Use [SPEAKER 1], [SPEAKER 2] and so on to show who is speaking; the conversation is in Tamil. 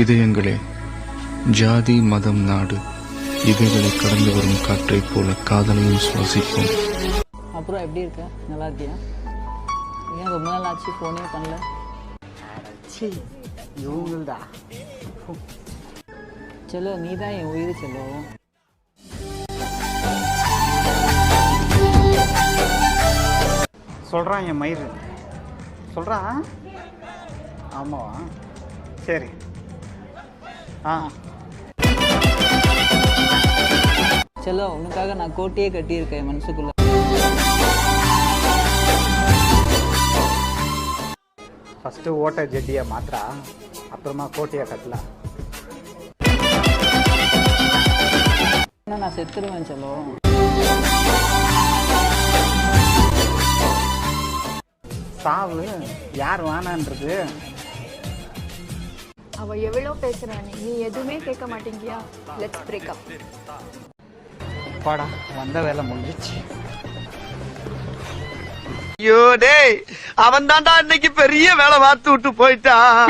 [SPEAKER 1] இதயங்களே, ஜாதி மதம் நாடு இவைகளை கடந்து வரும் காற்றைப் போல காதலையும் சுவாசிப்போம்.
[SPEAKER 2] அப்புறம் எப்படி இருக்க? நல்லா இருக்கியா? ஏன் ரொம்ப நாள் ஆச்சு, ஃபோனே பண்ணல?
[SPEAKER 3] இவங்கள்டா
[SPEAKER 2] செல்லோ, நீ தான் என் உயிர் செல்லோ.
[SPEAKER 3] சொல்கிறான் என் மயிறு சொல்கிறான். ஆமாவா? சரி.
[SPEAKER 2] செல்லோ, உனக்காக நான் கோட்டையே கட்டியிருக்கேன் என் மனசுக்குள்ள.
[SPEAKER 3] ஃபஸ்ட்டு ஓட்ட ஜெட்டியை மாத்திரா, அப்புறமா கோட்டையை கட்டலாம்.
[SPEAKER 2] நான் செத்துருவேன் செல்லோ.
[SPEAKER 3] சாவு யார் வேணான்றது?
[SPEAKER 4] அவ எவ்வளோ பேசுறானே, நீ எதுவுமே கேட்க மாட்டேங்கியா? Let's break up.
[SPEAKER 3] பாடா, வந்த வேலை முடிஞ்சிச்சு.
[SPEAKER 5] ஐயோ டேய், அவன் தான்டா இன்னைக்கு பெரிய வேலை பார்த்து விட்டு போயிட்டான்.